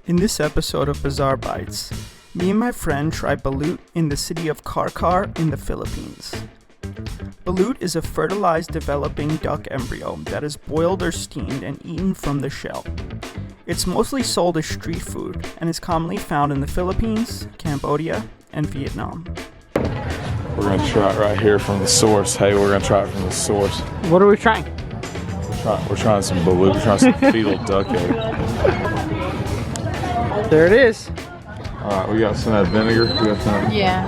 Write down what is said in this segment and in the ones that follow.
In this episode of Bizarre Bites, me and my friend try balut in the city of Karkar in the Philippines. Balut is a fertilized developing duck embryo that is boiled or steamed and eaten from the shell. It's mostly sold as street food and is commonly found in the Philippines, Cambodia, and Vietnam. We're gonna try it right here from the source. Hey, we're gonna try it from the source. What are we trying? We're trying some balut. We're trying some fetal duck egg. There it is. All right, we got some of that vinegar. We got some. Yeah.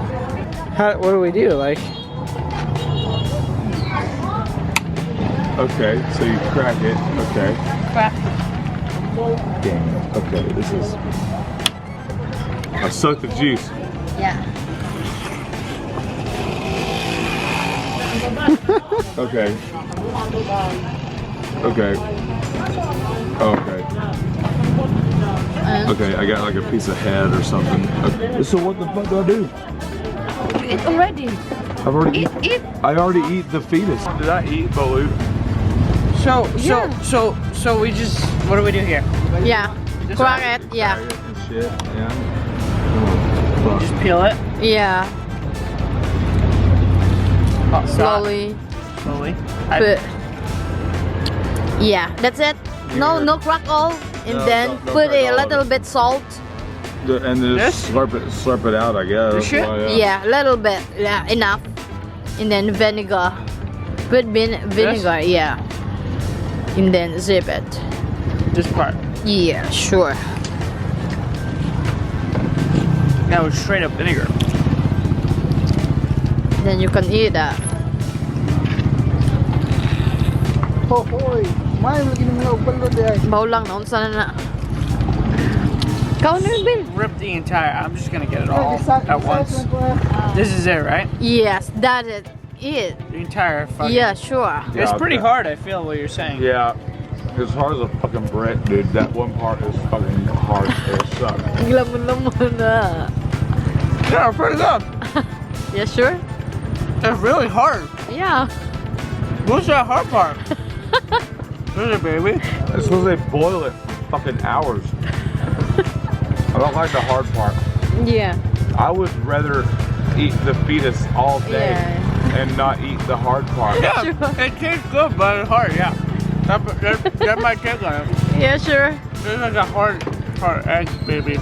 What do we do? Like, okay, so you crack it. Okay. Crap. Damn it. Okay, this is. I sucked the juice. Yeah. Okay. Okay. Okay. Okay, I got like a piece of head or something. Okay. So what the fuck do I do? Eat already. I've already Eat. I already eat the fetus. Did I eat balut? So we just, what do we do here? Yeah. Crack it. Yeah. And shit. Yeah. Just peel it Yeah. Slowly. But yeah, that's it. No crack all. And then put a little bit salt. And just slurp it out, I guess. Yeah, a little bit. Yeah, enough. And then vinegar. Put vinegar, yeah. And then zip it. this part. Yeah, sure. That was straight up vinegar. Then you can eat that. Baw lang na, unsa na na. Kau na Bill. Rip the entire, I'm just gonna get it all at once. This is it, right? Yes, that is it. The entire fucking. Yeah, sure. It's pretty hard, I feel what you're saying. Yeah. It's hard as a fucking brick, dude. That one part is fucking hard as suck. Laman na. Yeah, pretty good. Yeah, sure. It's really hard. Yeah. What's that hard part? Really, baby? It's because they boil it for fucking hours. I don't like the hard part. Yeah. I would rather eat the fetus all day and not eat the hard part. Yeah, it tastes good, but it's hard, yeah. That might take on it. Yeah, sure. There's like a hard egg, baby.